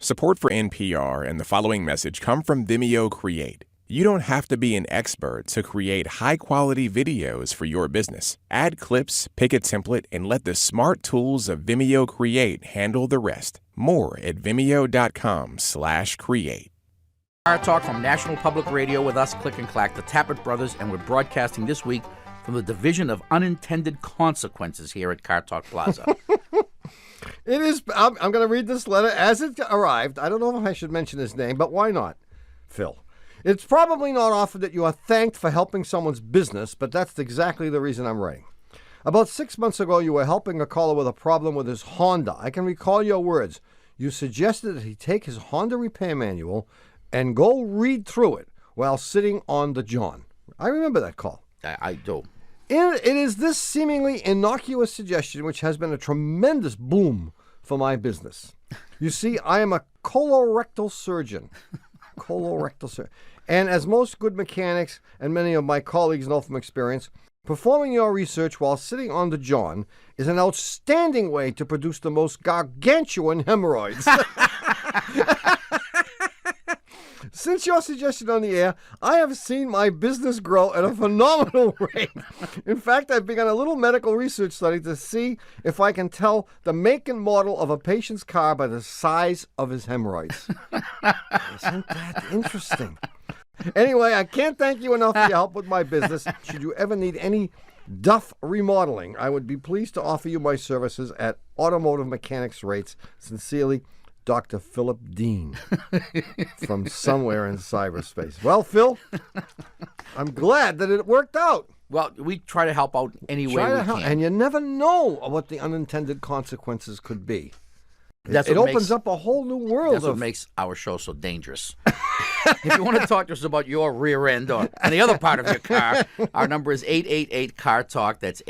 Support for NPR and the following message come from Vimeo Create. You don't have to be an expert to create high-quality videos for your business. Add clips, pick a template, and let the smart tools of Vimeo Create handle the rest. More at vimeo.com/create. Our talk from National Public Radio with us, Click and Clack, the Tappert Brothers, and we're broadcasting this week from the Division of Unintended Consequences here at Car Talk Plaza. It is. I'm going to read this letter as it arrived. I don't know if I should mention his name, but why not? Phil. It's probably not often that you are thanked for helping someone's business, but that's exactly the reason I'm writing. About 6 months ago, you were helping a caller with a problem with his Honda. I can recall your words. You suggested that he take his Honda repair manual and go read through it while sitting on the John. I remember that call. I do. It is this seemingly innocuous suggestion which has been a tremendous boom for my business. You see, I am a colorectal surgeon. And as most good mechanics and many of my colleagues know from experience, performing your research while sitting on the John is an outstanding way to produce the most gargantuan hemorrhoids. Since your suggestion on the air, I have seen my business grow at a phenomenal rate. In fact, I've begun a little medical research study to see if I can tell the make and model of a patient's car by the size of his hemorrhoids. Isn't that interesting? Anyway, I can't thank you enough for your help with my business. Should you ever need any Duff remodeling, I would be pleased to offer you my services at automotive mechanics rates. Sincerely, Dr. Philip Dean from somewhere in cyberspace. Well, Phil, I'm glad that it worked out. Well, we try to help out any way we can. And you never know what the unintended consequences could be. It opens up a whole new world. That's what makes our show so dangerous. If you want to talk to us about your rear end or any other part of your car, our number is 888-CAR-TALK. That's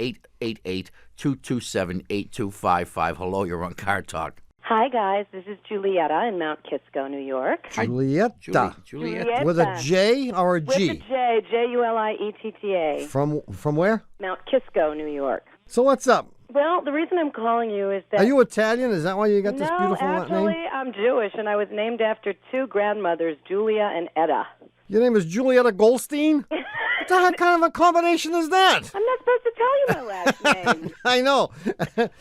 888-227-8255. Hello, you're on Car Talk. Hi, guys. This is Julieta in Mount Kisco, New York. Julieta. Julieta. With a J or a G? With a J. Julietta. From where? Mount Kisco, New York. So what's up? Well, the reason I'm calling you is that... Are you Italian? Is that why you got this beautiful name? No, actually, I'm Jewish, and I was named after two grandmothers, Julia and Etta. Your name is Julieta Goldstein? What the heck kind of a combination is that? I'm not supposed to tell you my last name. I know.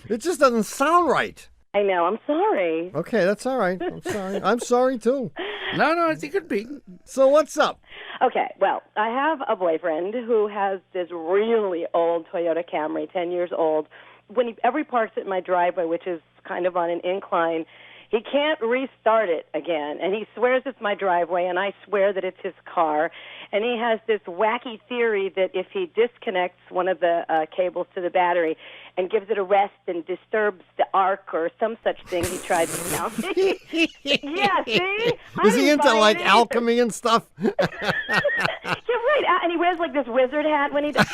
It just doesn't sound right. I know. I'm sorry. Okay, that's all right. I'm sorry. I'm sorry, too. No, it could be. So what's up? Okay, well, I have a boyfriend who has this really old Toyota Camry, 10 years old. When he ever parks it in my driveway, which is kind of on an incline, he can't restart it again. And he swears it's my driveway, and I swear that it's his car. And he has this wacky theory that if he disconnects one of the cables to the battery and gives it a rest and disturbs the arc or some such thing, he tries to tell me. Yeah, see? Is he into, like, alchemy and stuff? Yeah, right. And he wears, like, this wizard hat when he does it.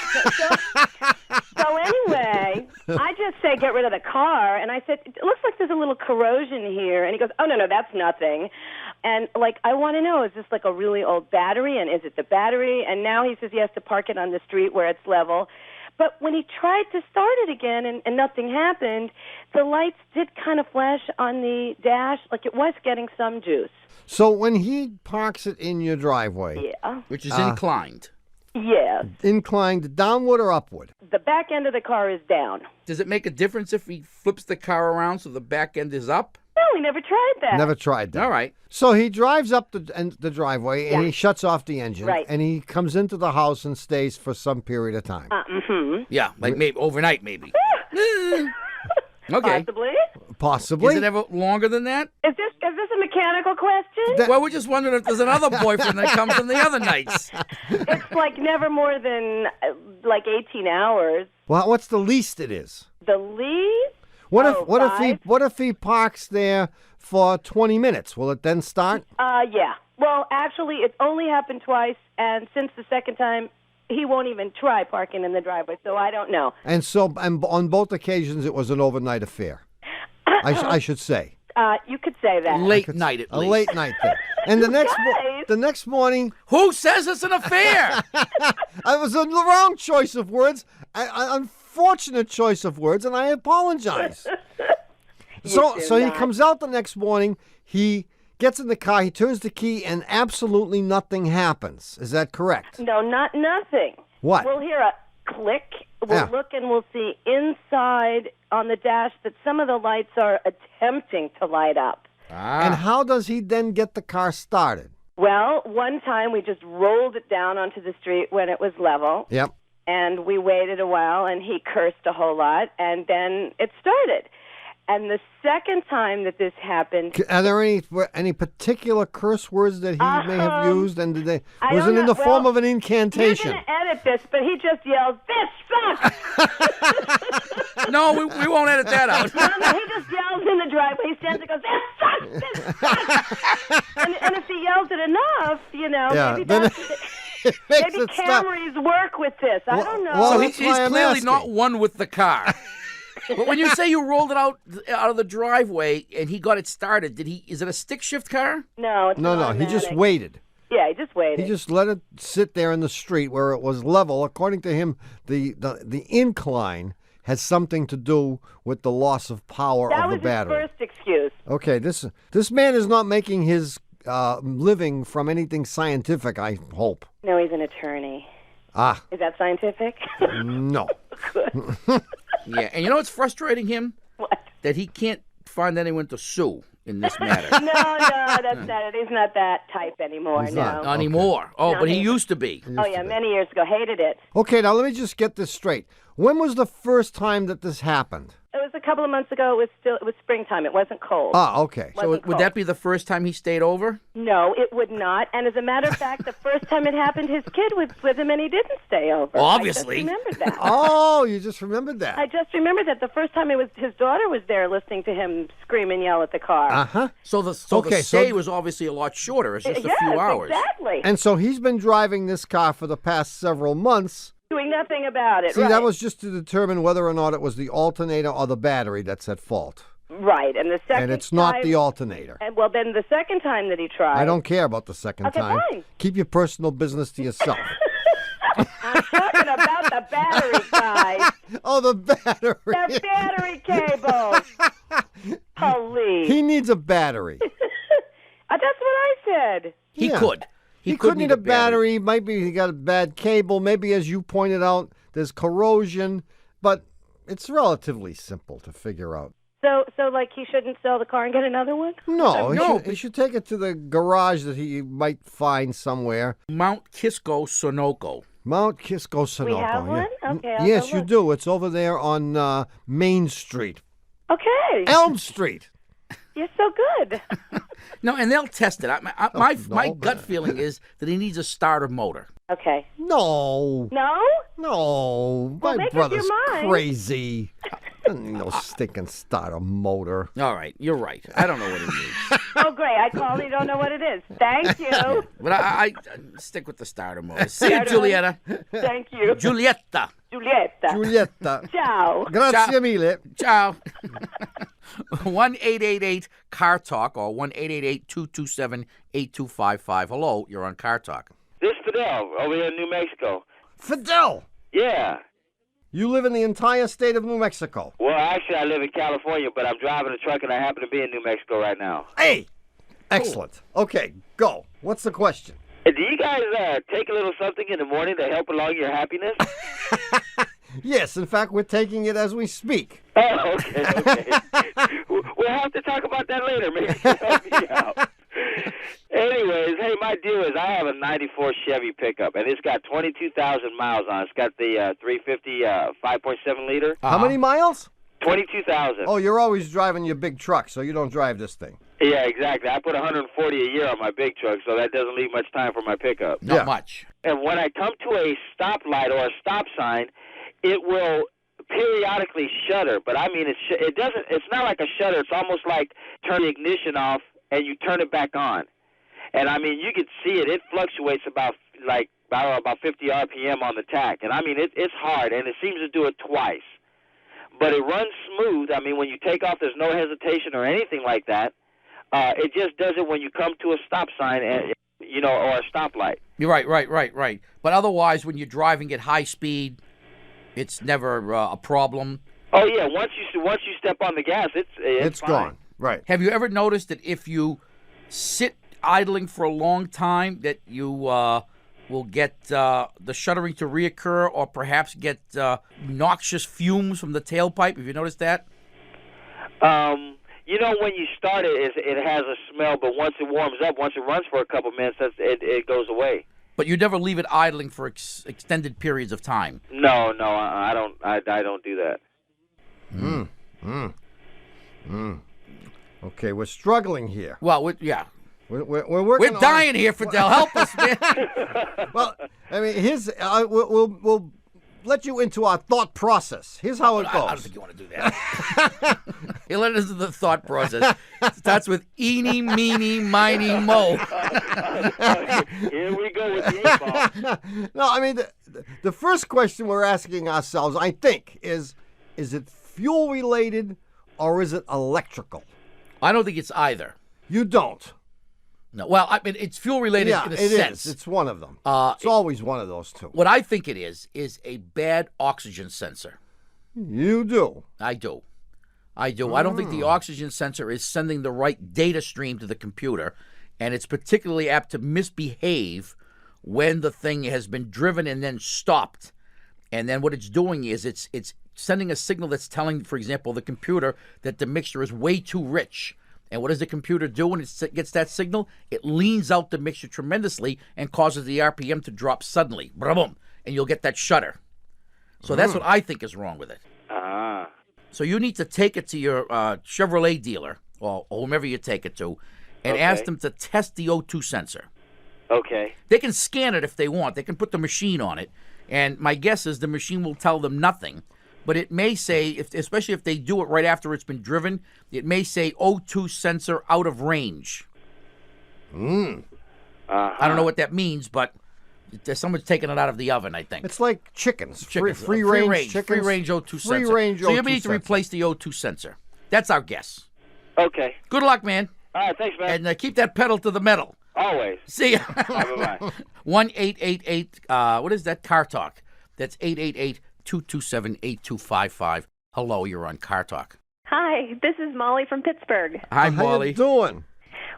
So anyway, I just say get rid of the car, and I said, it looks like there's a little corrosion here. And he goes, oh, no, that's nothing. And, like, I want to know, is this, like, a really old battery, and is it the battery? And now he says he has to park it on the street where it's level. But when he tried to start it again and nothing happened, the lights did kind of flash on the dash, like it was getting some juice. So when he parks it in your driveway... Yeah. Which is inclined. Yes. Inclined downward or upward? The back end of the car is down. Does it make a difference if he flips the car around so the back end is up? No, we never tried that. Never tried that. All right. So he drives up the driveway, and he shuts off the engine. Right. And he comes into the house and stays for some period of time. Yeah, like maybe overnight, maybe. Okay. Possibly. Is it ever longer than that? Is this a mechanical question? Well, we're just wondering if there's another boyfriend that comes on the other nights. It's like never more than like 18 hours. Well, what's the least it is? The least? What if he parks there for 20 minutes? Will it then start? Yeah. Well, actually, it's only happened twice, and since the second time, he won't even try parking in the driveway, so I don't know. And on both occasions, it was an overnight affair. I should say. You could say that. Late night, at least. A late night thing. And the next morning... Who says it's an affair? It was the wrong choice of words, an unfortunate choice of words, and I apologize. So he comes out the next morning, he gets in the car, he turns the key, and absolutely nothing happens. Is that correct? No, not nothing. What? We'll hear a click. We'll Yeah. look and we'll see inside on the dash that some of the lights are attempting to light up. And how does he then get the car started? Well, one time we just rolled it down onto the street when it was level. Yep. And we waited a while, and he cursed a whole lot, and then it started. And the second time that this happened... Are there any particular curse words that he may have used? And did they, I was don't it in know. the form Well, of an incantation? You're going to edit this, but he just yells, "This sucks!" No, we won't edit that out. No, he just yells in the driveway. He stands and goes, "This sucks! This sucks!" and if he yells it enough, Yeah, maybe then that's... it makes Maybe it stop. Camrys work with this. I don't know. well, So that's he's why I'm clearly asking. not one with the car. But when you say you rolled it out of the driveway and he got it started, is it a stick shift car? No, it's No, not he just automatic. waited. Yeah, he just waited. He just let it sit there in the street where it was level. According to him, the incline has something to do with the loss of power that of the was battery. his first excuse. Okay, this man is not making his living from anything scientific, I hope. No, he's an attorney. Ah, Is that scientific? no. Yeah, and you know what's frustrating him? What? That he can't find anyone to sue in this matter. No, that's not it. He's not that type anymore. He's no. not. Not anymore. Oh, No, but he he- used to be. Oh yeah, many years ago, hated it. Okay, now let me just get this straight. When was the first time that this happened? It was a couple of months ago. It was springtime. It wasn't cold. Ah, okay. So Wasn't would cold. that be the first time he stayed over? No, it would not. And as a matter of fact, the first time it happened, his kid was with him, and he didn't stay over. Well, obviously. I just remembered that. Oh, you just remembered that. I just remembered that the first time his daughter was there, listening to him scream and yell at the car. Uh-huh. So the Okay, so- stay was obviously a lot shorter. It's just a yes, few hours. exactly. And so he's been driving this car for the past several months. Doing nothing about it. See, right. that was just to determine whether or not it was the alternator or the battery that's at fault. right. And the second And it's not time, the alternator. And well, then the second time that he tried. I don't care about the second Okay, time. fine. Keep your personal business to yourself. I'm talking about the battery, guys. Oh, the battery. The battery cables. Police. He needs a battery. That's what I said. He Yeah. could. He could need a battery. Maybe he got a bad cable. Maybe, as you pointed out, there's corrosion. But it's relatively simple to figure out. So like he shouldn't sell the car and get another one? No, No, he should take it to the garage that he might find somewhere. Mount Kisco, Sunoco. Mount Kisco, Sunoco. We have one? Yeah. Okay, I'll Yes, go you look. do. It's over there on Main Street. Okay. Elm Street. You're so good. No, and they'll test it. My no. gut feeling is that he needs a starter motor. Okay. No. No? No. Well, My make up brother's your mind. crazy. No stinking starter motor. All right, you're right. I don't know what he needs. Oh, great. I called and you don't know what it is. Thank you. But I stick with the starter motor. See you, Starter Julieta. Thank you. Julieta. Julieta. Julieta. Ciao. Grazie Ciao. mille. Ciao. 1-888-CAR-TALK or 1-888-227-8255. Hello, you're on Car Talk. This is Fidel over here in New Mexico. Fidel. Yeah. You live in the entire state of New Mexico. Well, actually, I live in California, but I'm driving a truck, and I happen to be in New Mexico right now. Hey. Excellent. Okay, go. What's the question? Do you guys take a little something in the morning to help along your happiness? Yes, in fact, we're taking it as we speak. Oh, okay. We'll have to talk about that later. Maybe you can help me out. Anyways, hey, my deal is I have a 94 Chevy pickup, and it's got 22,000 miles on it. It's got the 350 5.7 liter. How many miles? 22,000. Oh, you're always driving your big truck, so you don't drive this thing. Yeah, exactly. I put 140 a year on my big truck, so that doesn't leave much time for my pickup. Not Yeah. much. And when I come to a stoplight or a stop sign, it will periodically shudder. But I mean, it doesn't. It's not like a shudder. It's almost like turn the ignition off and you turn it back on. And I mean, you can see it. It fluctuates about 50 RPM on the tack. And I mean, it's hard, and it seems to do it twice. But it runs smooth. I mean, when you take off, there's no hesitation or anything like that. It just does it when you come to a stop sign, and or a stoplight. You're right. But otherwise, when you're driving at high speed, it's never a problem. Oh yeah, once you step on the gas, it's It's fine. gone. Right. Have you ever noticed that if you sit idling for a long time that you will get the shuddering to reoccur, or perhaps get noxious fumes from the tailpipe? Have you noticed that? You know, when you start it, it has a smell, but once it warms up, once it runs for a couple minutes, it goes away. But you never leave it idling for extended periods of time. No, I don't. I don't do that. Okay, we're struggling here. Well, yeah. We're working. We're dying here, Fidel. Help us, man. Well, I mean, we'll let you into our thought process. Here's how it goes. I don't think you want to do that. He let us into the thought process. It starts with eeny, meeny, miny, mo. Here we go with the 8-ball. No, I mean, the first question we're asking ourselves, I think, is it fuel-related or is it electrical? I don't think it's either. You don't. No. Well, I mean, it's fuel-related in a sense. It is. It's one of them. It's always one of those two. What I think it is a bad oxygen sensor. You do. I do. I don't think the oxygen sensor is sending the right data stream to the computer, and it's particularly apt to misbehave when the thing has been driven and then stopped. And then what it's doing is it's sending a signal that's telling, for example, the computer that the mixture is way too rich. And what does the computer do when it gets that signal? It leans out the mixture tremendously and causes the RPM to drop suddenly. Boom. And you'll get that shudder. So that's what I think is wrong with it. So you need to take it to your Chevrolet dealer, or whomever you take it to, and ask them to test the O2 sensor. Okay. They can scan it if they want. They can put the machine on it. And my guess is the machine will tell them nothing. But it may say, especially if they do it right after it's been driven, it may say O2 sensor out of range. I don't know what that means, but someone's taking it out of the oven, I think. It's like chickens. Free range chickens. Free range O2 sensor. Free range so O2 you need to replace the O2 sensor. That's our guess. Okay. Good luck, man. All right, thanks, man. And keep that pedal to the metal. Always. See ya. Bye-bye. 1-888, what is that? Car Talk. That's 888-227-8255. Hello, you're on Car Talk. Hi, this is Molly from Pittsburgh. Hi, How Molly. you doing?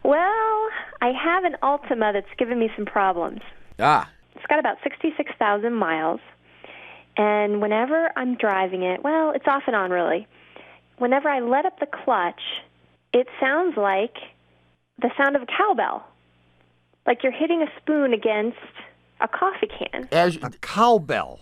Well, I have an Altima that's given me some problems. It's got about 66,000 miles, and whenever I'm driving it, well, it's off and on, really. Whenever I let up the clutch, it sounds like the sound of a cowbell, like you're hitting a spoon against a coffee can. A cowbell.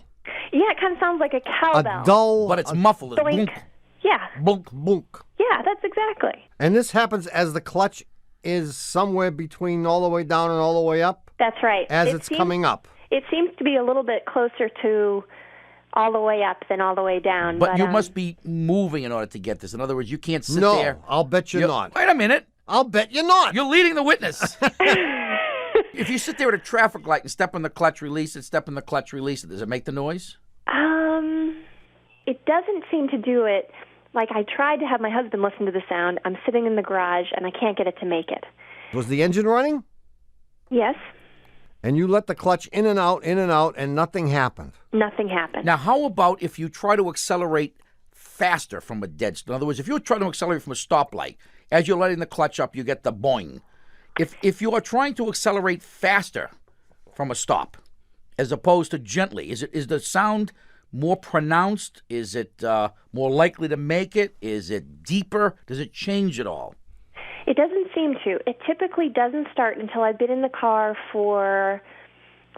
Yeah, it kind of sounds like a cowbell. A dull... But it's muffled. It's Doink. boom. Yeah. Bunk, bunk. Yeah, that's exactly. And this happens as the clutch is somewhere between all the way down and all the way up? That's right. As it's coming up. It seems to be a little bit closer to all the way up than all the way down. But you must be moving in order to get this. In other words, you can't sit there. No, I'll bet you're not. Wait a minute. I'll bet you're not. You're leading the witness. If you sit there at a traffic light and step on the clutch, release it, step on the clutch, release it, does it make the noise? It doesn't seem to do it. Like, I tried to have my husband listen to the sound. I'm sitting in the garage, and I can't get it to make it. Was the engine running? Yes. And you let the clutch in and out, and nothing happened? Nothing happened. Now, how about if you try to accelerate faster from a dead stop? In other words, if you're trying to accelerate from a stoplight, as you're letting the clutch up, you get the boing. If you are trying to accelerate faster from a stop, as opposed to gently, is the sound more pronounced? Is it more likely to make it? Is it deeper? Does it change at all? It doesn't seem to. It typically doesn't start until I've been in the car for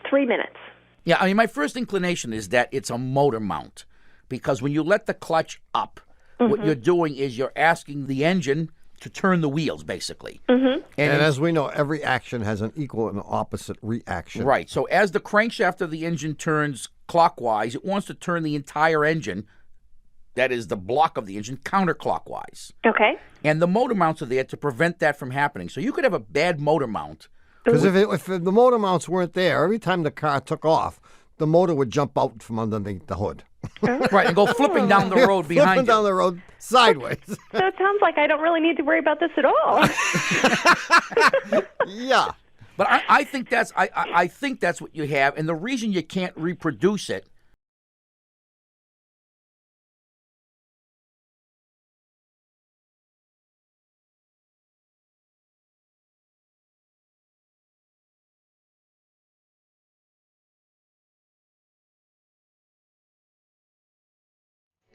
3 minutes. Yeah, I mean, my first inclination is that it's a motor mount, because when you let the clutch up, what you're doing is you're asking the engine to turn the wheels, basically. And as we know, every action has an equal and opposite reaction. Right. So as the crankshaft of the engine turns clockwise, it wants to turn the entire engine, that is the block of the engine, counterclockwise. Okay. And the motor mounts are there to prevent that from happening. So you could have a bad motor mount. Because if the motor mounts weren't there, every time the car took off, the motor would jump out from underneath the hood. Right, and go flipping down the road behind Flipping you. down the road sideways. So it sounds like I don't really need to worry about this at all. Yeah. But I think that's I think that's what you have, and the reason you can't reproduce it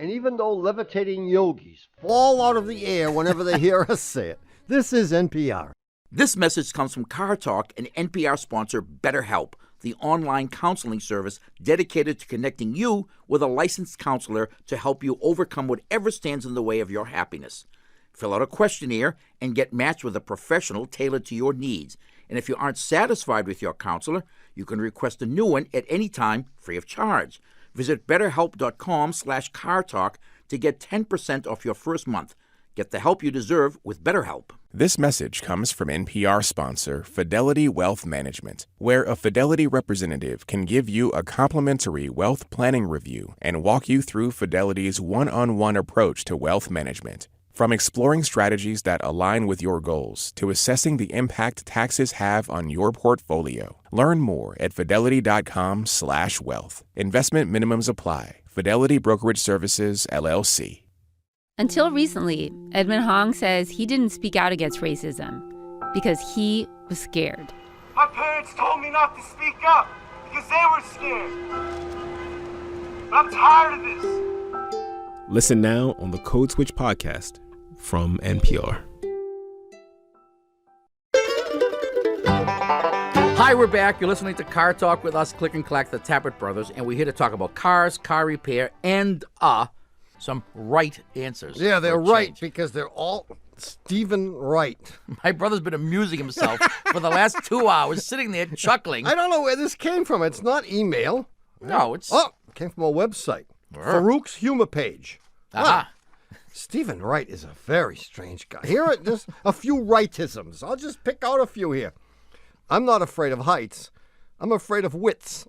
And even though levitating yogis fall out of the air whenever they hear us say it, this is NPR. This message comes from Car Talk and NPR sponsor BetterHelp, the online counseling service dedicated to connecting you with a licensed counselor to help you overcome whatever stands in the way of your happiness. Fill out a questionnaire and get matched with a professional tailored to your needs. And if you aren't satisfied with your counselor, you can request a new one at any time, free of charge. Visit betterhelp.com/cartalk to get 10% off your first month. Get the help you deserve with BetterHelp. This message comes from NPR sponsor Fidelity Wealth Management, where a Fidelity representative can give you a complimentary wealth planning review and walk you through Fidelity's one-on-one approach to wealth management. From exploring strategies that align with your goals to assessing the impact taxes have on your portfolio. Learn more at fidelity.com/wealth. Investment minimums apply. Fidelity Brokerage Services, LLC. Until recently, Edmund Hong says he didn't speak out against racism because he was scared. My parents told me not to speak up because they were scared. But I'm tired of this. Listen now on the Code Switch podcast from NPR. Hi, we're back. You're listening to Car Talk with us, Click and Clack, the Tappert Brothers, and we're here to talk about cars, car repair, and some right answers. Yeah, they're for a right change. because they're all Stephen Wright. My brother's been amusing himself for the last 2 hours, sitting there chuckling. I don't know where this came from. It's not email. No, it's... Oh, it came from a website. Farouk's humor page. Aha. Wow. Stephen Wright is a very strange guy. Here are just a few rightisms. I'll just pick out a few here. I'm not afraid of heights. I'm afraid of wits.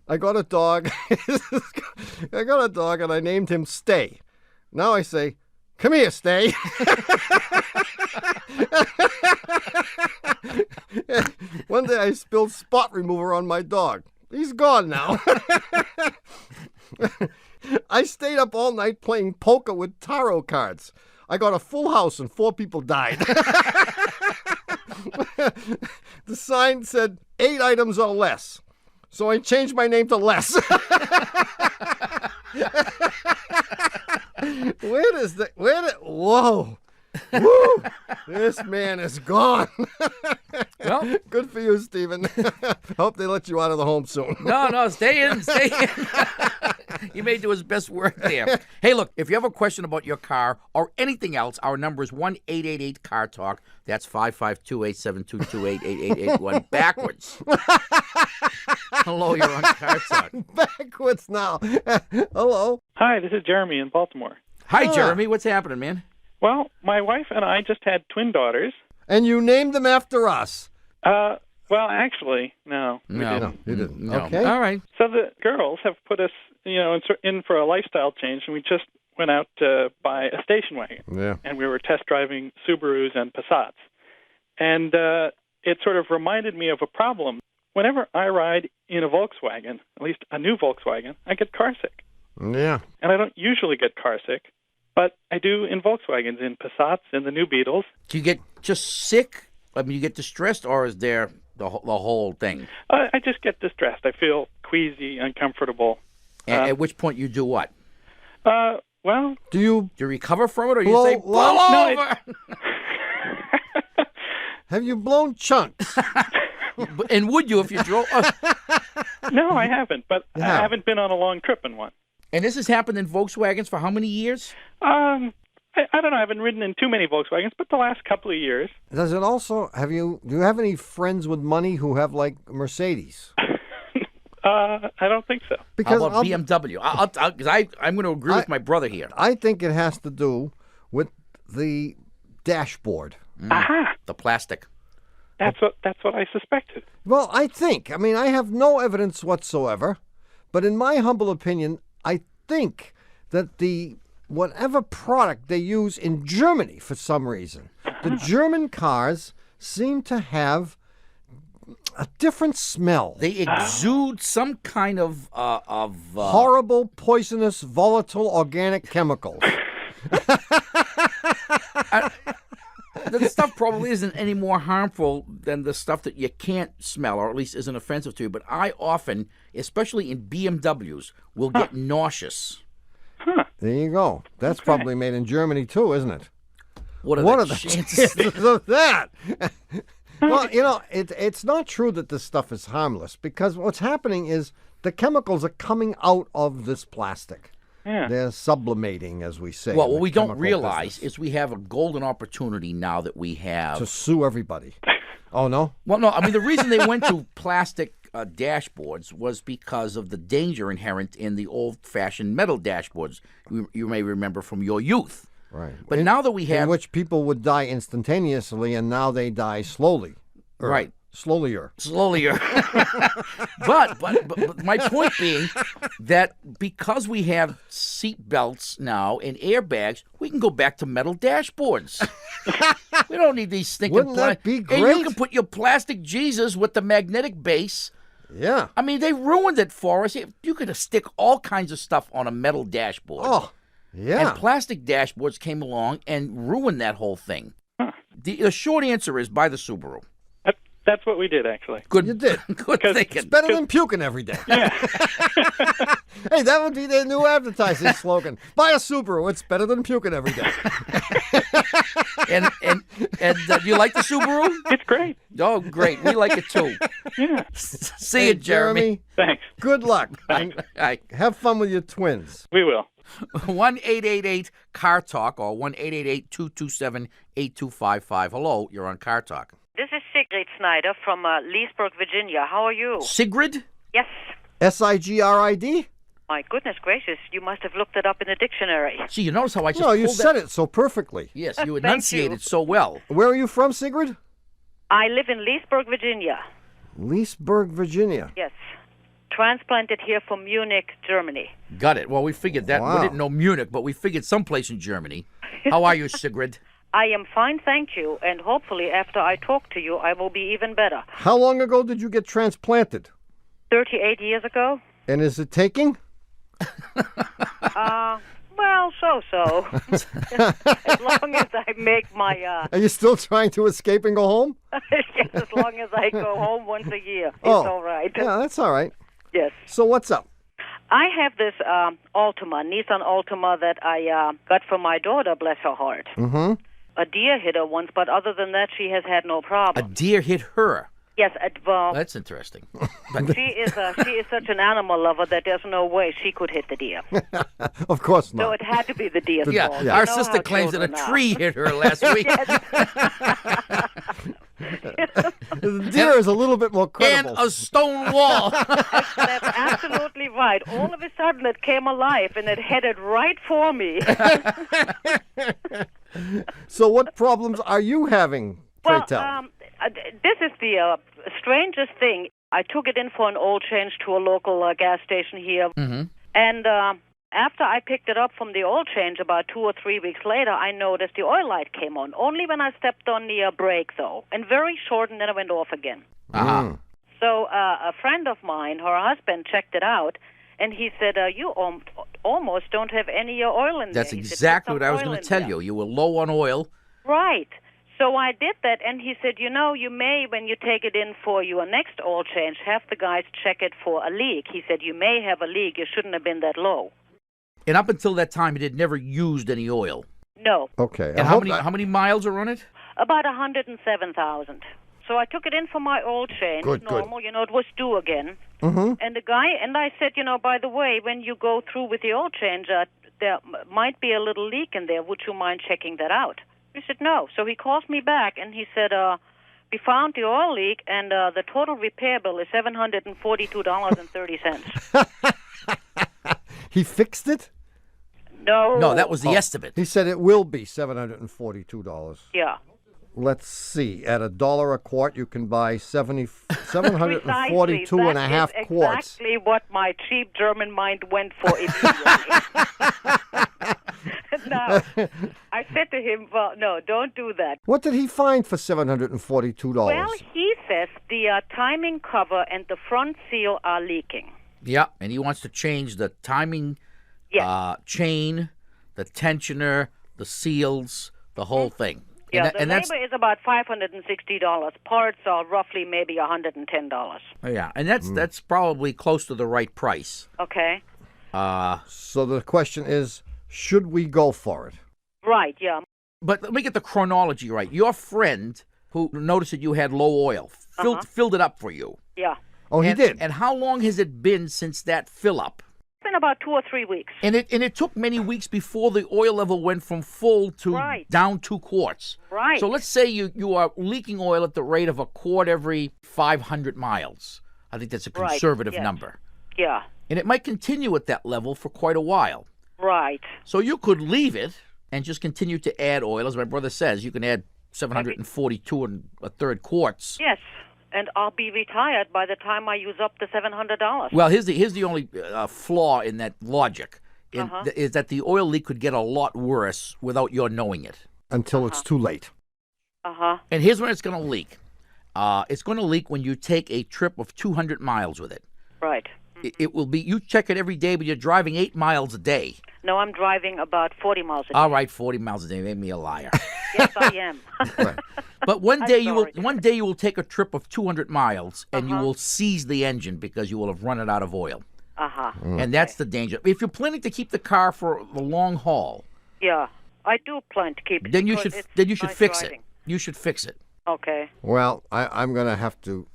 I got a dog. I got a dog and I named him Stay. Now I say, come here, Stay. One day I spilled spot remover on my dog. He's gone now. I stayed up all night playing poker with tarot cards. I got a full house and 4 people died. The sign said 8 items or less. So I changed my name to Les. Whoa. Woo! This man is gone. Well, good for you, Stephen. Hope they let you out of the home soon. No, stay in. He may do his best work there. Hey, look, if you have a question about your car or anything else, our number is 1-888-CAR-TALK. That's 552-872-288881 backwards. Hello, you're on Car Talk. Backwards now. Hello. Hi, this is Jeremy in Baltimore. Hi, Jeremy. What's happening, man? Well, my wife and I just had twin daughters. And you named them after us. Well, actually, no. You didn't. No. Okay. All right. So the girls have put us, in for a lifestyle change, and we just went out to buy a station wagon. Yeah. And we were test driving Subarus and Passats. And it sort of reminded me of a problem. Whenever I ride in a Volkswagen, at least a new Volkswagen, I get car sick. Yeah. And I don't usually get car sick, but I do in Volkswagens, in Passats, in the new Beetles. Do you get just sick? I mean, you get distressed, or is there the whole thing? I just get distressed. I feel queasy, uncomfortable. And at which point you do what? Well... Do you recover from it, or you say, blow over? Have you blown chunks? And would you if you drove? No, I haven't, but I haven't been on a long trip in one. And this has happened in Volkswagens for how many years? I don't know. I haven't ridden in too many Volkswagens, but the last couple of years. Does it also, do you have any friends with money who have, like, Mercedes? I don't think so. Because how about BMW? I'm going to agree with my brother here. I think it has to do with the dashboard. Aha! The plastic. That's what I suspected. Well, I have no evidence whatsoever, but in my humble opinion, I think that whatever product they use in Germany for some reason, the German cars seem to have a different smell. They exude some kind of horrible, poisonous, volatile, organic chemicals. the stuff probably isn't any more harmful than the stuff that you can't smell, or at least isn't offensive to you. But I often, especially in BMWs, will get nauseous. There you go. That's probably made in Germany too, isn't it? What are the chances of that? Well, you know, it's not true that this stuff is harmless, because what's happening is the chemicals are coming out of this plastic. Yeah. They're sublimating, as we say. Well, in what the we don't chemical realize business. is we have a golden opportunity now that we have To sue everybody. Oh, no? Well, no, I mean, the reason they went to plastic dashboards was because of the danger inherent in the old-fashioned metal dashboards you may remember from your youth. Right. But now that we have... In which people would die instantaneously, and now they die slowly. Right. Slowlier. But my point being that because we have seat belts now and airbags, we can go back to metal dashboards. We don't need these stinking... Wouldn't that be And great? you can put your plastic Jesus with the magnetic base. Yeah. I mean, they ruined it for us. You could stick all kinds of stuff on a metal dashboard. Oh, yeah. And plastic dashboards came along and ruined that whole thing. The short answer is buy the Subaru. That's what we did, actually. Good. You did. Good thinking. It's better than puking every day. Yeah. Hey, that would be their new advertising slogan. Buy a Subaru. It's better than puking every day. And do you like the Subaru? It's great. Oh, great. We like it too. Yeah. See you, Jeremy. Thanks. Good luck. And Hi. have fun with your twins. We will. 1-888-CAR-TALK or 1-888-227-8255. Hello, you're on Car Talk. This is Sigrid Snyder from Leesburg, Virginia. How are you? Sigrid? Yes. S-I-G-R-I-D? My goodness gracious, you must have looked it up in the dictionary. See, you notice how I just No, you pulled said that? it so perfectly. Yes, you Thank enunciated you. so well. Where are you from, Sigrid? I live in Leesburg, Virginia. Leesburg, Virginia. Yes. Transplanted here from Munich, Germany. Got it. Well, we figured that. Wow. We didn't know Munich, but we figured someplace in Germany. How are you, Sigrid? I am fine, thank you, and hopefully after I talk to you, I will be even better. How long ago did you get transplanted? 38 years ago? And is it taking? Well, so-so. As long as I make my, Are you still trying to escape and go home? yes, as long as I go home once a year, it's Oh. all right. Yeah, that's all right. Yes. So what's up? I have this Nissan Altima that I got for my daughter, bless her heart. Mm-hmm. A deer hit her once, but other than that, she has had no A problem. deer hit her. Yes, well, That's interesting. she is such an animal lover that there's no way she could hit the deer. Of course So not. it had to be the deer's Yeah, fault. You our know sister how claims that a children are. tree hit her last week. The deer is a little bit more And credible. a stone wall. That's absolutely right. All of a sudden, it came alive and it headed right for me. So what problems are you having, pray Well, tell? this is the strangest thing. I took it in for an oil change to a local gas station here. Mm-hmm. And after I picked it up from the oil change about 2 or 3 weeks later, I noticed the oil light came on. Only when I stepped on the brake, though. And very short, and then it went off again. Uh-huh. So a friend of mine, her husband, checked it out. And he said, you almost don't have any oil in there. That's He said, exactly "Put what I was some going oil to in tell there." you. You were low on oil. Right. So I did that, and he said, you may, when you take it in for your next oil change, have the guys check it for a leak. He said, you may have a leak. You shouldn't have been that low. And up until that time, it had never used any oil. No. Okay. And how many miles are on it? About 107,000. So I took it in for my oil change, Good. normal. It was due again. Mm-hmm. And I said, by the way, when you go through with the oil change, there might be a little leak in there. Would you mind checking that out? He said, no. So he calls me back, and he said, we found the oil leak, and the total repair bill is $742.30. He fixed it? No. No, that was the estimate. He said it will be $742. Yeah. Let's see. At $1 a quart, you can buy 742 Precisely. and a half That is quarts. exactly what my cheap German mind went for immediately. Now, I said to him, well, no, don't do that. What did he find for $742? Well, he says the timing cover and the front seal are leaking. Yeah, and he wants to change the timing Yes. chain, the tensioner, the seals, the whole thing. Yeah, and the labor is about $560. Parts are roughly maybe $110. Yeah, and that's probably close to the right price. Okay. So the question is, should we go for it? Right, yeah. But let me get the chronology right. Your friend who noticed that you had low oil filled it up for you. Yeah. Oh, he did? And how long has it been since that fill up? It's been about 2 or 3 weeks. And it took many weeks before the oil level went from full to down 2 quarts. Right. So let's say you are leaking oil at the rate of a quart every 500 miles. I think that's a conservative number. Yeah. And it might continue at that level for quite a while. Right. So you could leave it and just continue to add oil. As my brother says, you can add 742 1/3 quarts. Yes. And I'll be retired by the time I use up the $700. Well, here's the only flaw in that logic, is that the oil leak could get a lot worse without your knowing it. Until it's too late. And here's when it's going to leak. It's going to leak when you take a trip of 200 miles with it. Right. It will be, you check it every day, but you're driving 8 miles a day. No, I'm driving about 40 miles a day. All right, 40 miles a day made me a liar. Yes, I am. Right. But one day you will take a trip of 200 miles and you will seize the engine because you will have run it out of oil. And that's the danger. If you're planning to keep the car for the long haul, yeah, I do plan to keep it. Then you should fix driving. it. You should fix it. Okay. Well, I'm going to have to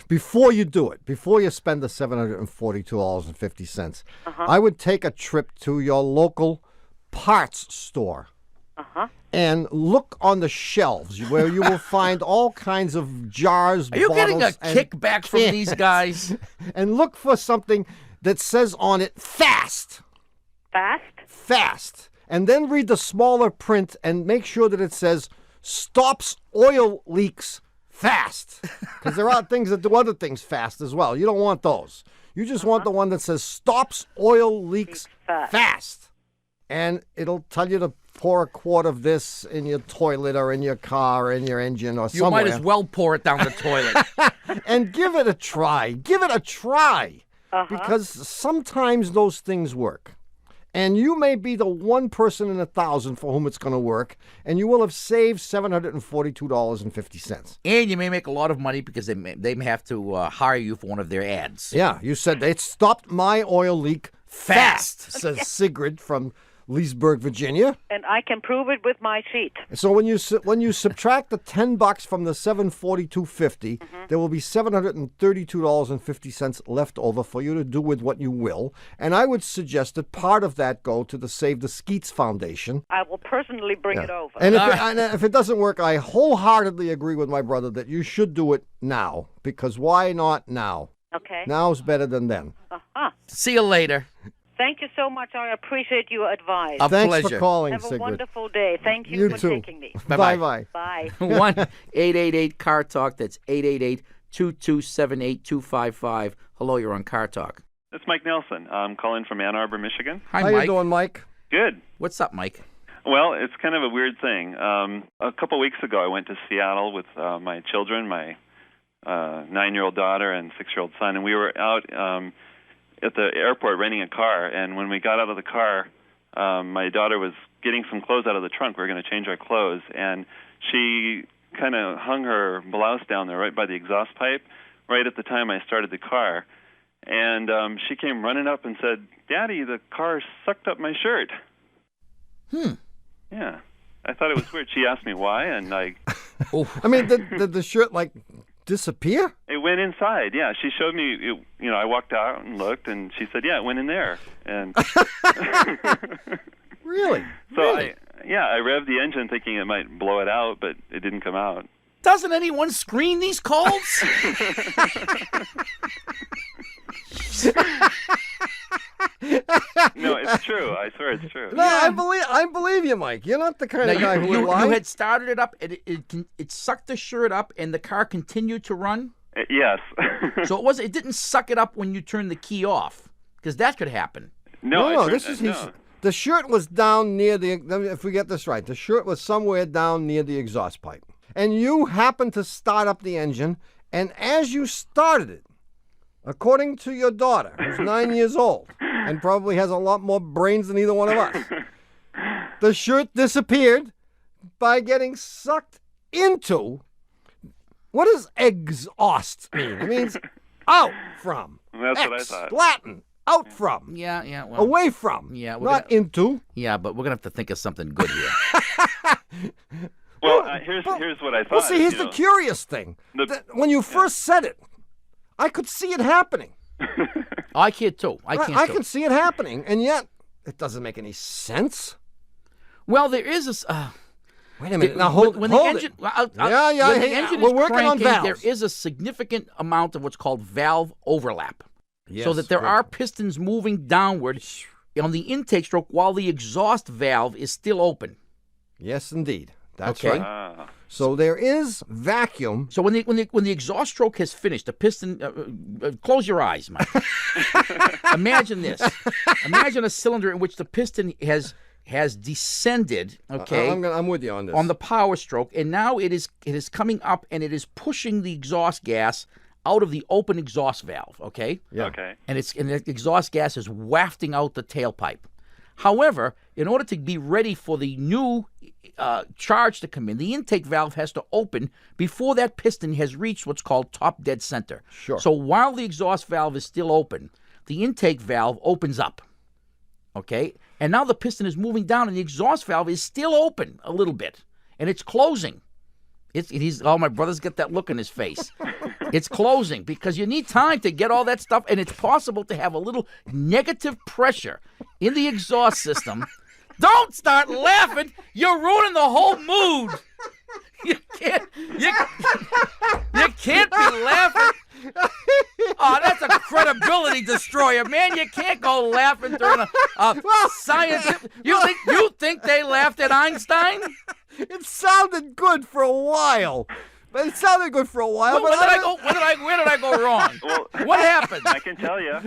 before you do it, before you spend the $742.50, I would take a trip to your local parts store and look on the shelves where you will find all kinds of jars, Are you getting a bottles, and kickback from cans. these guys? And look for something that says on it, fast. Fast? Fast. And then read the smaller print and make sure that it says, stops oil leaks fast. Because there are things that do other things fast as well. You don't want those. You just want the one that says stops oil leaks fast. And it'll tell you to pour a quart of this in your toilet or in your car or in your engine or somewhere. You might as well pour it down the toilet. And give it a try. Give it a try. Because sometimes those things work. And you may be the one person in 1,000 for whom it's going to work, and you will have saved $742.50. And you may make a lot of money because they may have to hire you for one of their ads. Yeah, you said it stopped my oil leak fast, says Sigrid from Leesburg, Virginia. And I can prove it with my sheet. So when you subtract the $10 from the $742.50, there will be $732.50 left over for you to do with what you will. And I would suggest that part of that go to the Save the Skeets Foundation. I will personally bring it over. And if it doesn't work, I wholeheartedly agree with my brother that you should do it now. Because why not now? Okay. Now's better than then. See you later. Thank you so much. I appreciate your advice. Thanks pleasure. for calling, Have Sigrid. a wonderful day. Thank you for too. taking me. Bye-bye. Bye. 1-888-CAR-TALK. That's 888-227-8255. Hello, you're on Car Talk. It's Mike Nelson. I'm calling from Ann Arbor, Michigan. Hi, How Mike. you doing, Mike? Good. What's up, Mike? Well, it's kind of a weird thing. A couple weeks ago, I went to Seattle with my children, my 9-year-old daughter and 6-year-old son, and we were out at the airport renting a car. And when we got out of the car, my daughter was getting some clothes out of the trunk. We were going to change our clothes, and she kind of hung her blouse down there right by the exhaust pipe right at the time I started the car. And she came running up and said, "Daddy, the car sucked up my shirt." Yeah. I thought it was weird. She asked me why, and I mean, did the shirt, disappear? It went inside, yeah. She showed me, I walked out and looked, and she said, yeah, it went in there. And Really? So, really? I revved the engine thinking it might blow it out, but it didn't come out. Doesn't anyone screen these calls? No, it's true. I swear it's true. No, I believe you, Mike. You're not the kind of guy who would lie. You had started it up, and it sucked the shirt up, and the car continued to run? Yes. So it didn't suck it up when you turned the key off, because that could happen. No. The shirt was down near if we get this right, the shirt was somewhere down near the exhaust pipe. And you happened to start up the engine, and as you started it, according to your daughter, who's 9 years old, and probably has a lot more brains than either one of us, The shirt disappeared by getting sucked into. What does exhaust mean? It means out from. That's what I thought. Latin. Out from. Yeah. Well, away from. Yeah. Not into. Yeah, but we're going to have to think of something good here. Well, here's what I thought. Well, see, here's the curious thing. When you first said it, I could see it happening. I can too. I can see it happening, and yet it doesn't make any sense. Well, there is a... Wait a minute. Now, hold when it. the engine, when the engine we're is working on cranking, valves. there is a significant amount of what's called valve overlap. Yes, so that there are pistons moving downward on the intake stroke while the exhaust valve is still open. Yes, indeed. That's okay. right. So there is vacuum. So when the exhaust stroke has finished, the piston. Close your eyes, Mike. Imagine this. Imagine a cylinder in which the piston has descended. Okay. I'm with you on this. On the power stroke, and now it is coming up and it is pushing the exhaust gas out of the open exhaust valve. Okay. Yeah. Okay. And the exhaust gas is wafting out the tailpipe. However, in order to be ready for the new charge to come in, the intake valve has to open before that piston has reached what's called top dead center. Sure. So while the exhaust valve is still open, the intake valve opens up. Okay? And now the piston is moving down and the exhaust valve is still open a little bit. And it's closing. My brother's got that look in his face. It's closing because you need time to get all that stuff, and it's possible to have a little negative pressure in the exhaust system. Don't start laughing. You're ruining the whole mood. You can't be laughing. Oh, that's a credibility destroyer, man. You can't go laughing during a science. You think they laughed at Einstein? It sounded good for a while. But it sounded good for a while. Where did I go wrong? Well, what happened? I can tell you.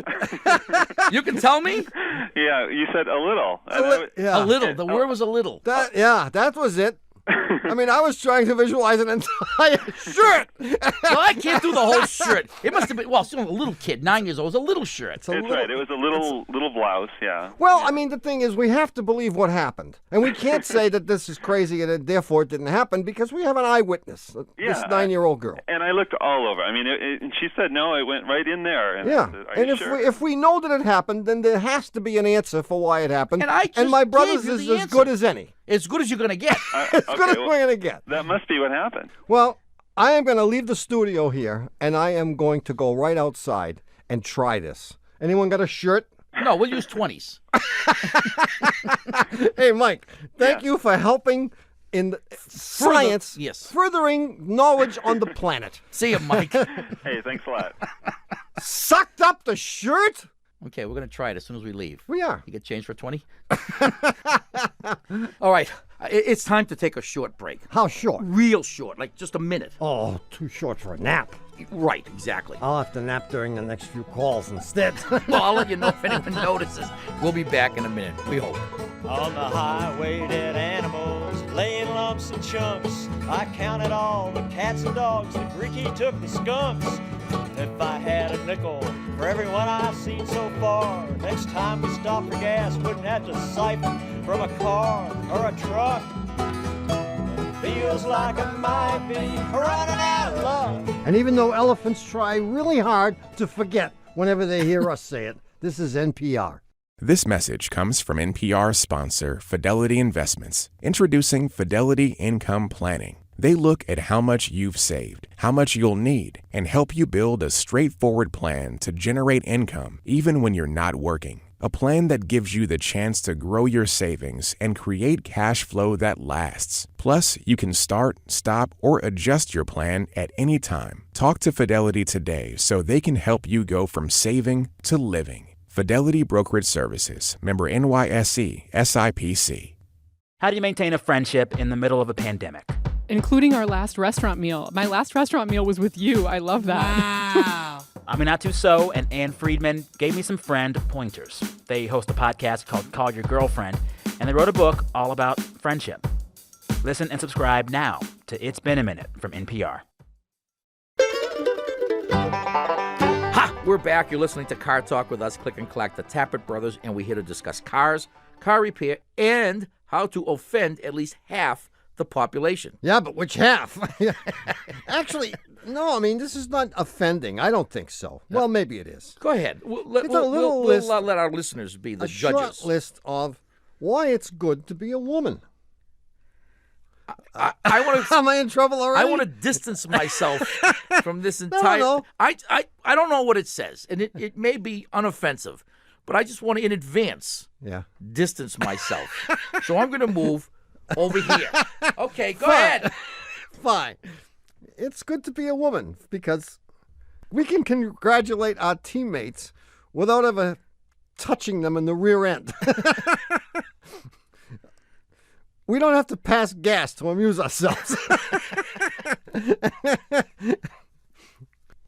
You can tell me? Yeah, you said a little. A little. The word was a little. That was it. I mean, I was trying to visualize an entire shirt. Well, I can't do the whole shirt. It must have been, still a little kid, 9 years old. It was a little shirt. That's right. It was a little blouse, yeah. Well, I mean, the thing is, we have to believe what happened. And we can't say that this is crazy and therefore it didn't happen because we have an eyewitness, this 9-year-old girl. And I looked all over. I mean, and she said, no, it went right in there. And yeah. I said, if we know that it happened, then there has to be an answer for why it happened. And my brother's is as good as any. As good as you're going to get. As good as we're going to get. That must be what happened. Well, I am going to leave the studio here, and I am going to go right outside and try this. Anyone got a shirt? No, we'll use 20s. Hey, Mike, thank you for helping in science, furthering knowledge on the planet. See you, Mike. Hey, thanks a lot. Sucked up the shirt? Okay, we're going to try it as soon as we leave. We are. You get changed for 20? All right. It's time to take a short break. How short? Real short, like just a minute. Oh, too short for a nap. Right, exactly. I'll have to nap during the next few calls instead. Well, I'll let you know if anyone notices. We'll be back in a minute. We hope. On the highway, dead animals, laying lumps and chunks. I counted all the cats and dogs, the Greeky took the skunks. If I had a nickel for everyone I've seen so far, next time we stop for gas, wouldn't have to siphon from a car or a truck. Feels like I might be running out of luck. And even though elephants try really hard to forget whenever they hear us say it, this is NPR. This message comes from NPR sponsor Fidelity Investments, introducing Fidelity Income Planning. They look at how much you've saved, how much you'll need, and help you build a straightforward plan to generate income even when you're not working. A plan that gives you the chance to grow your savings and create cash flow that lasts. Plus, you can start, stop, or adjust your plan at any time. Talk to Fidelity today so they can help you go from saving to living. Fidelity Brokerage Services, member NYSE, SIPC. How do you maintain a friendship in the middle of a pandemic? Including our last restaurant meal. My last restaurant meal was with you. I love that. Wow. Aminatu So and Ann Friedman gave me some friend pointers. They host a podcast called Call Your Girlfriend, and they wrote a book all about friendship. Listen and subscribe now to It's Been a Minute from NPR. Ha! We're back. You're listening to Car Talk with us, Click and Clack, the Tappert brothers, and we're here to discuss cars, car repair, and how to offend at least half the population. Yeah, but which half? Actually, no, I mean, this is not offending. I don't think so. Well, maybe it is. Go ahead. We'll let our listeners be the judges. A short list of why it's good to be a woman. I want to. Am I in trouble already? I want to distance myself from this entire. No. I don't know what it says, and it may be unoffensive, but I just want to, in advance, distance myself. So I'm going to move over here. Okay, go ahead. Fine. It's good to be a woman because we can congratulate our teammates without ever touching them in the rear end. We don't have to pass gas to amuse ourselves.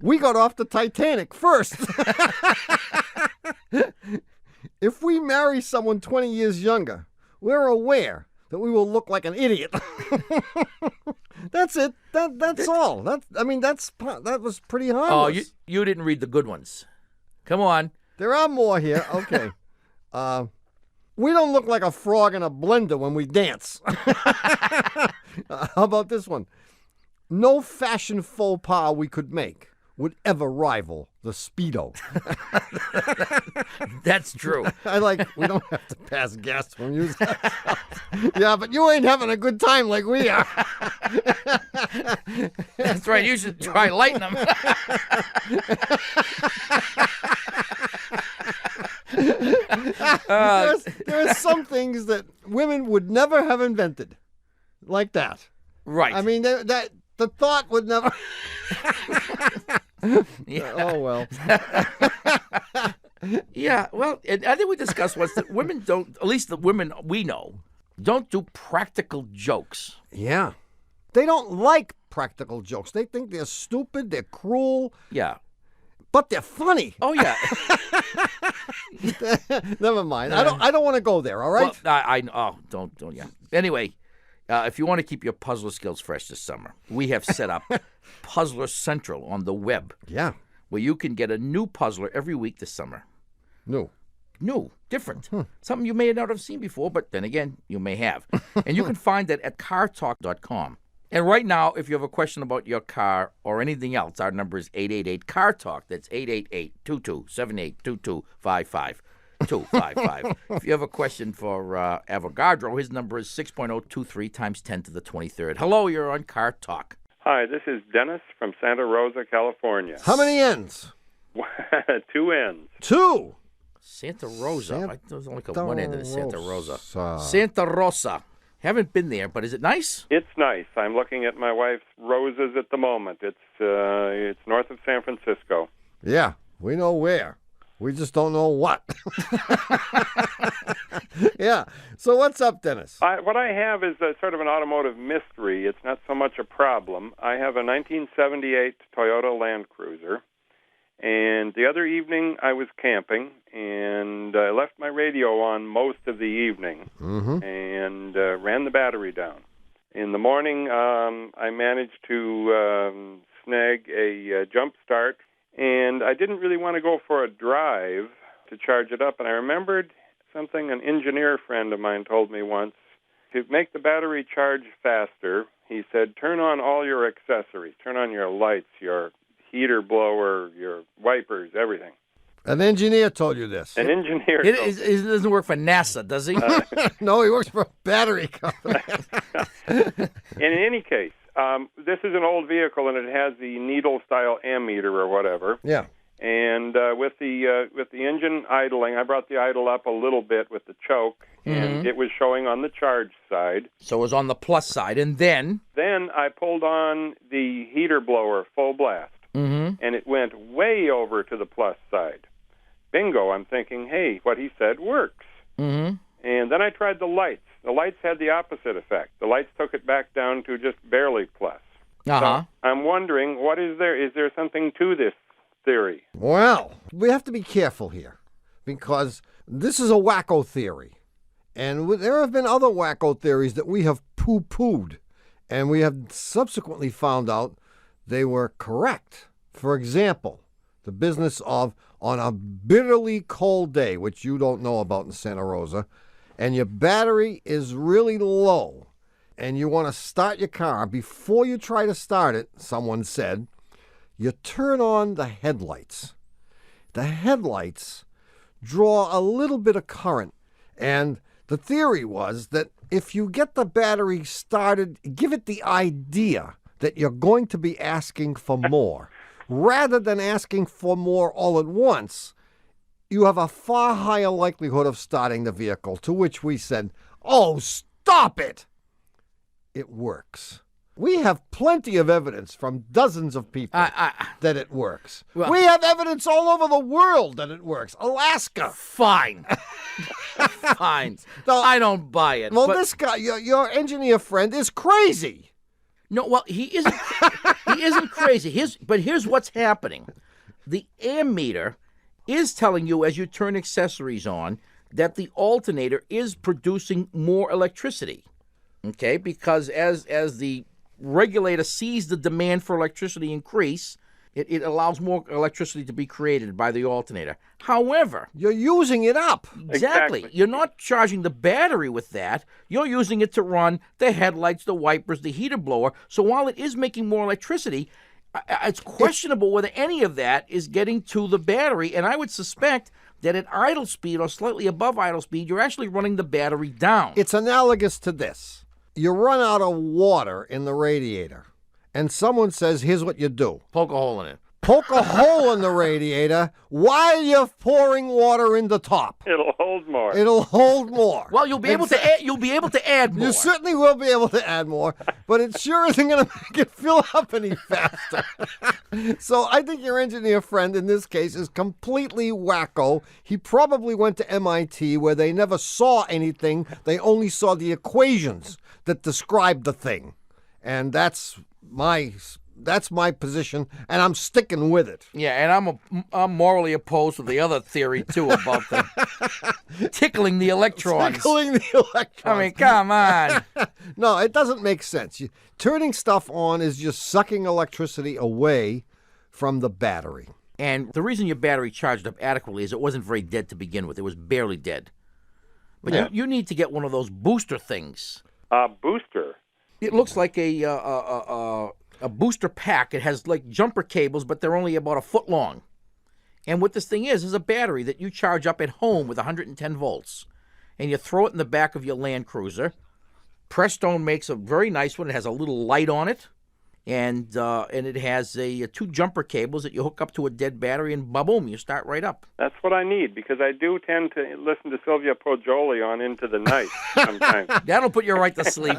We got off the Titanic first. If we marry someone 20 years younger, we're aware that we will look like an idiot. That's it. That's all. That was pretty harmless. Oh, you didn't read the good ones. Come on. There are more here. Okay. We don't look like a frog in a blender when we dance. How about this one? No fashion faux pas we could make would ever rival the Speedo. That's true. We don't have to pass gas when you use that. Yeah, but you ain't having a good time like we are. That's right. You should try lighting them. There are some things that women would never have invented, like that. Right. I mean, that the thought would never. Oh well. Yeah. Well, and I think we discussed once that women don't. At least the women we know don't do practical jokes. Yeah. They don't like practical jokes. They think they're stupid. They're cruel. Yeah. But they're funny. Oh yeah. Never mind. I don't want to go there. All right. Well, don't. Yeah. Anyway, if you want to keep your puzzler skills fresh this summer, we have set up Puzzler Central on the web. Yeah. Where you can get a new puzzler every week this summer. New, different. Something you may not have seen before, but then again, you may have. And you can find that at cartalk.com. And right now, if you have a question about your car or anything else, our number is 888-CAR-TALK. That's 888-2278-2255. 255. If you have a question for Avogadro, his number is 6.023 times 10 to the 23rd. Hello, you're on Car Talk. Hi, this is Dennis from Santa Rosa, California. How many ends? 2 ends. 2? Santa Rosa. I thought it was only one end of the Santa Rosa. Santa Rosa. Haven't been there, but is it nice? It's nice. I'm looking at my wife's roses at the moment. It's north of San Francisco. Yeah, we know where. We just don't know what. Yeah. So what's up, Dennis? What I have is a sort of an automotive mystery. It's not so much a problem. I have a 1978 Toyota Land Cruiser. And the other evening I was camping, and I left my radio on most of the evening and ran the battery down. In the morning, I managed to snag a jump start, and I didn't really want to go for a drive to charge it up. And I remembered something an engineer friend of mine told me once. To make the battery charge faster, he said, turn on all your accessories. Turn on your lights, your heater blower, your wipers, everything. An engineer told you this. An engineer. He doesn't work for NASA, does he? No, he works for a battery company. In any case, this is an old vehicle, and it has the needle-style ammeter or whatever. Yeah. And with the engine idling, I brought the idle up a little bit with the choke, and it was showing on the charge side. So it was on the plus side, and then? Then I pulled on the heater blower full blast. And it went way over to the plus side. Bingo, I'm thinking, hey, what he said works. And then I tried the lights. The lights had the opposite effect. The lights took it back down to just barely plus. So I'm wondering, what is there? Is there something to this theory? Well, we have to be careful here because this is a wacko theory. And there have been other wacko theories that we have poo-pooed. And we have subsequently found out they were correct. For example, the business of on a bitterly cold day, which you don't know about in Santa Rosa, and your battery is really low, and you want to start your car, before you try to start it, someone said, you turn on the headlights. The headlights draw a little bit of current, and the theory was that if you get the battery started, give it the idea that you're going to be asking for more. Rather than asking for more all at once, you have a far higher likelihood of starting the vehicle, to which we said, oh, stop it! It works. We have plenty of evidence from dozens of people that it works. Well, we have evidence all over the world that it works. Alaska. Fine. Fine. No, I don't buy it. Well, this guy, your engineer friend, is crazy. No, well, he isn't. He isn't crazy. Here's what's happening. The ammeter is telling you as you turn accessories on that the alternator is producing more electricity. Okay, because as the regulator sees the demand for electricity increase, it allows more electricity to be created by the alternator. However, you're using it up. Exactly. You're not charging the battery with that. You're using it to run the headlights, the wipers, the heater blower. So while it is making more electricity, it's questionable whether any of that is getting to the battery. And I would suspect that at idle speed or slightly above idle speed, you're actually running the battery down. It's analogous to this. You run out of water in the radiator, and someone says, here's what you do. Poke a hole in it. Poke a hole in the radiator while you're pouring water in the top. It'll hold more. It'll hold more. Well, you'll be able to add more. You certainly will be able to add more, but it sure isn't going to make it fill up any faster. So I think your engineer friend in this case is completely wacko. He probably went to MIT where they never saw anything. They only saw the equations that describe the thing. And that's my position, and I'm sticking with it. Yeah, and I'm morally opposed to the other theory, too, about the tickling the electrons. Tickling the electrons. I mean, come on. No, it doesn't make sense. Turning stuff on is just sucking electricity away from the battery. And the reason your battery charged up adequately is it wasn't very dead to begin with. It was barely dead. But Yeah. you need to get one of those booster things. Booster? It looks like a booster pack. It has like jumper cables, but they're only about a foot long. And what this thing is a battery that you charge up at home with 110 volts. And you throw it in the back of your Land Cruiser. Prestone makes a very nice one. It has a little light on it. And it has two jumper cables that you hook up to a dead battery, and boom, you start right up. That's what I need, because I do tend to listen to Sylvia Poggioli on Into the Night sometimes. That'll put you right to sleep.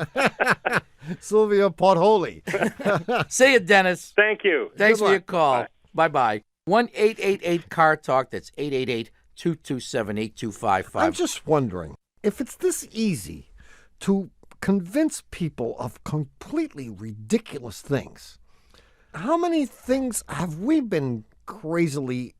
Sylvia Poggioli. See you, Dennis. Thank you. Thanks Good for your luck. call. Bye-bye. 1-888-CAR-TALK. That's 888-227-8255. I'm just wondering, if it's this easy to convince people of completely ridiculous things, how many things have we been crazily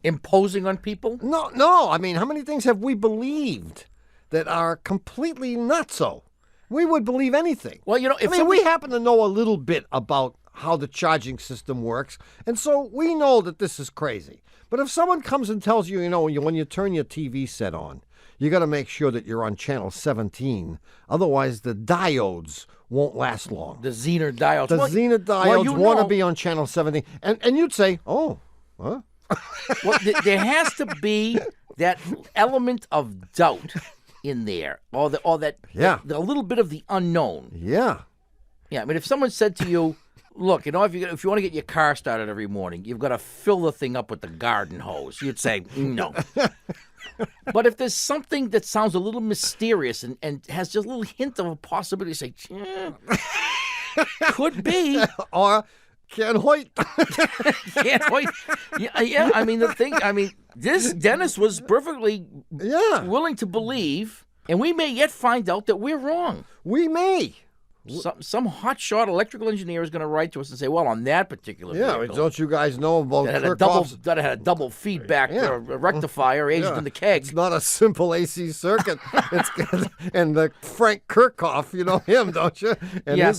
imposing on people? No. I mean, how many things have we believed that are completely not so? We would believe anything. Well, we happen to know a little bit about how the charging system works, and so we know that this is crazy. But if someone comes and tells you, when you turn your TV set on, you got to make sure that you're on channel 17. Otherwise, the diodes won't last long. The Zener diodes. The Zener diodes want to be on channel 17. And you'd say, oh, huh? Well, there has to be that element of doubt in there, or that a little bit of the unknown. Yeah. Yeah, I mean, if someone said to you, look, if you want to get your car started every morning, you've got to fill the thing up with the garden hose. You'd say, no. But if there's something that sounds a little mysterious and has just a little hint of a possibility, say, could be. Or can't wait. Can't wait. Yeah, I mean, this Dennis was perfectly willing to believe, and we may yet find out that we're wrong. We may. Some hotshot electrical engineer is going to write to us and say, well, on that particular vehicle, don't you guys know about that had a double feedback rectifier aged in the keg. It's not a simple AC circuit. And the Frank Kirchhoff, you know him, don't you? And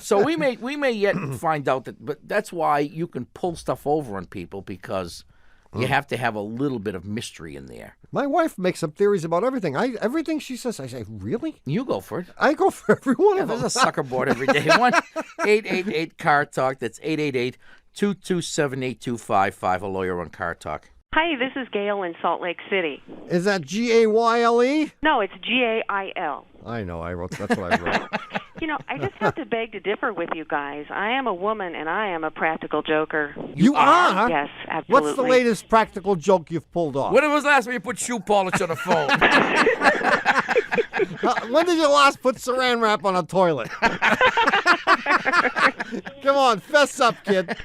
so we may yet find out that, but that's why you can pull stuff over on people, because You have to have a little bit of mystery in there. My wife makes up theories about everything. Everything she says, I say, really? You go for it. I go for every one of them. There's a sucker board every day. 1-888-CAR-TALK. That's 888-227-8255. A lawyer on Car Talk. Hi, this is Gail in Salt Lake City. Is that Gayle? No, it's Gail. I know. That's what I wrote. I just have to beg to differ with you guys. I am a woman, and I am a practical joker. You are? Yes, absolutely. What's the latest practical joke you've pulled off? When was the last time you put shoe polish on a phone? When did you last put saran wrap on a toilet? Come on, fess up, kid.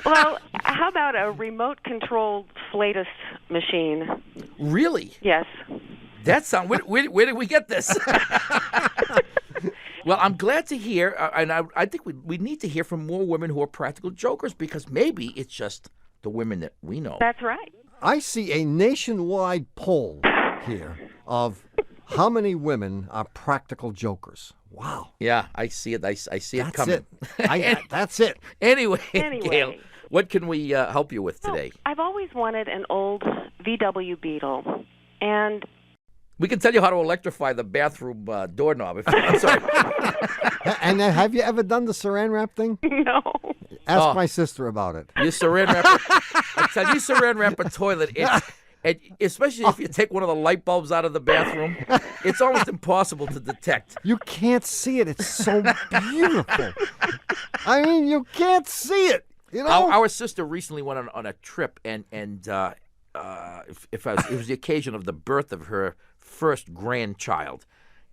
Well, how about a remote-controlled flatus machine? Really? Yes. That sound. Where did we get this? Well, I'm glad to hear, and I think we need to hear from more women who are practical jokers, because maybe it's just the women that we know. That's right. I see a nationwide poll here of how many women are practical jokers. Wow. Yeah, I see it. I see it coming. That's it. Anyway, Gail, what can we help you with today? I've always wanted an old VW Beetle, and we can tell you how to electrify the bathroom doorknob. I'm sorry. And have you ever done the saran wrap thing? No. Ask my sister about it. You saran wrap. I tell you, saran wrap a toilet. And especially if you take one of the light bulbs out of the bathroom, it's almost impossible to detect. You can't see it. It's so beautiful. I mean, you can't see it. You know, our sister recently went on a trip, and it was the occasion of the birth of her first grandchild,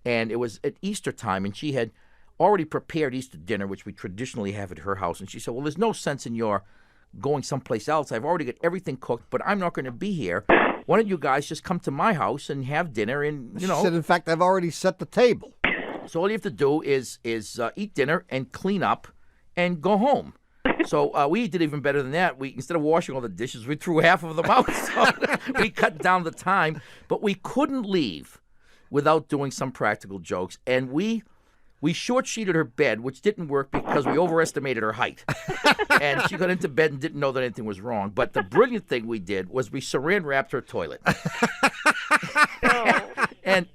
and it was at Easter time, and she had already prepared Easter dinner, which we traditionally have at her house, and she said, well, there's no sense in your going someplace else. I've already got everything cooked, but I'm not going to be here. Why don't you guys just come to my house and have dinner? And She said, in fact, I've already set the table. So all you have to do is eat dinner and clean up and go home. So we did even better than that. We, instead of washing all the dishes, we threw half of them out. So we cut down the time, but we couldn't leave without doing some practical jokes. And we short-sheeted her bed, which didn't work because we overestimated her height. And she got into bed and didn't know that anything was wrong. But the brilliant thing we did was we saran wrapped her toilet. And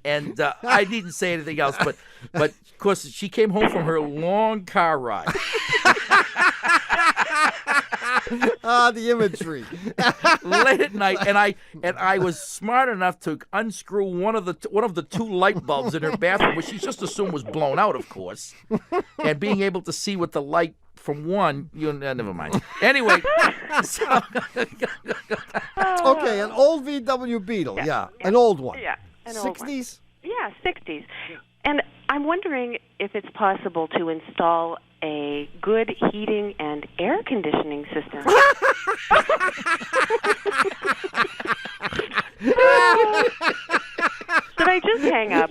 I didn't say anything else, but of course she came home from her long car ride. The imagery. Late at night, and I was smart enough to unscrew one of the two light bulbs in her bathroom, which she just assumed was blown out, of course. And being able to see with the light from one, never mind. Anyway, okay, an old VW Beetle, yeah, an old one. Yeah, an old one. 60s? Yeah, 60s. And I'm wondering if it's possible to install a good heating and air conditioning system. Should I just hang up?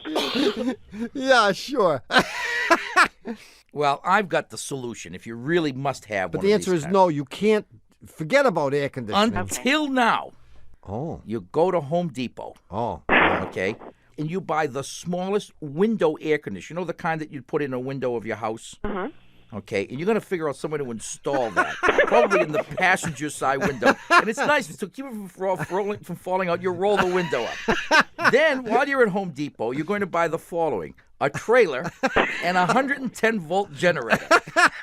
Yeah, sure. Well, I've got the solution if you really must have But one the of answer these is kinds. no, you can't. Forget about air conditioning. Until now. Oh. You go to Home Depot. Oh. Okay. And you buy the smallest window air conditioner. You know the kind that you'd put in a window of your house? Uh-huh. Okay, and you're going to figure out some way to install that, probably in the passenger side window. And it's nice to keep it from falling out. You roll the window up. Then, while you're at Home Depot, you're going to buy the following: a trailer and a 110-volt generator.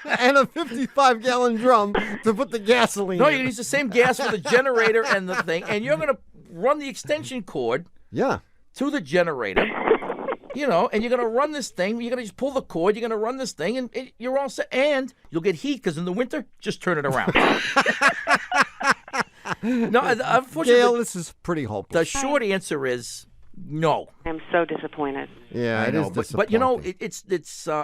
And a 55-gallon drum to put the gasoline No, in. you use the same gas for the generator and the thing, and you're going to run the extension cord to the generator. And you're going to run this thing. You're going to just pull the cord. You're going to run this thing, and you're all set. And you'll get heat because in the winter, just turn it around. No, unfortunately, Gail, this is pretty hopeless. the short answer is no. I'm so disappointed. Yeah, I know, is but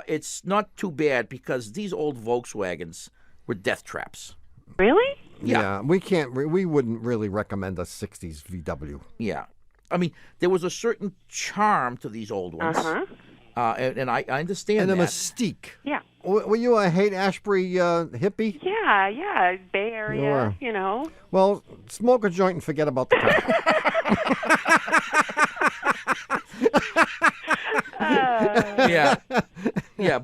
it's not too bad because these old Volkswagens were death traps. Really? Yeah, we wouldn't really recommend a 60s VW. Yeah. I mean, there was a certain charm to these old ones. Uh-huh. And I understand And that. a mystique. Yeah. Were you a Haight-Ashbury hippie? Yeah, Bay Area, You were. Well, smoke a joint and forget about the car. Yeah.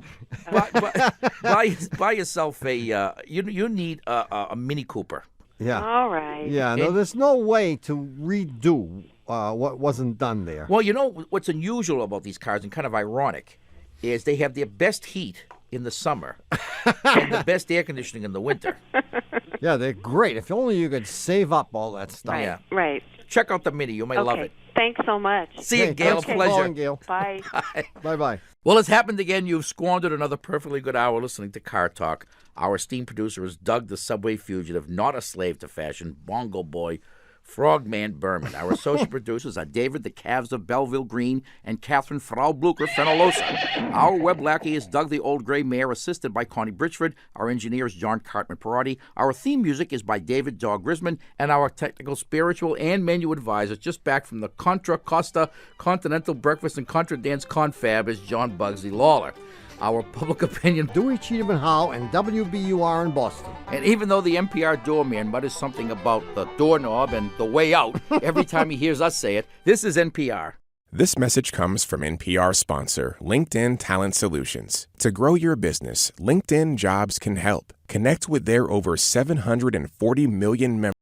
Buy yourself a. You need a Mini Cooper. Yeah. All right. Yeah, no, there's no way to redo what wasn't done there. Well, you know what's unusual about these cars and kind of ironic is they have their best heat in the summer and the best air conditioning in the winter. Yeah, they're great. If only you could save up all that stuff. Yeah. Right. Check out the Mini. You may love it. Thanks so much. See you, Gail. Thanks for Pleasure. calling, Gail. Bye. Bye-bye. Well, it's happened again. You've squandered another perfectly good hour listening to Car Talk. Our esteemed producer is Doug the Subway Fugitive, not a slave to fashion, Bongo Boy, Frogman Berman. Our associate producers are David the Calves of Belleville Green and Catherine Frau Blucher Fenolosa. Our web lackey is Doug the Old Gray Mare, assisted by Connie Britchford. Our engineer is John Cartman Perotti. Our theme music is by David Dog Grisman. And our technical, spiritual, and menu advisor, just back from the Contra Costa Continental Breakfast and Contra Dance Confab, is John Bugsy Lawler. Our public opinion, Dewey Cheatham Howe and WBUR in Boston. And even though the NPR doorman mutters something about the doorknob and the way out every time he hears us say it, this is NPR. This message comes from NPR sponsor, LinkedIn Talent Solutions. To grow your business, LinkedIn Jobs can help. Connect with their over 740 million members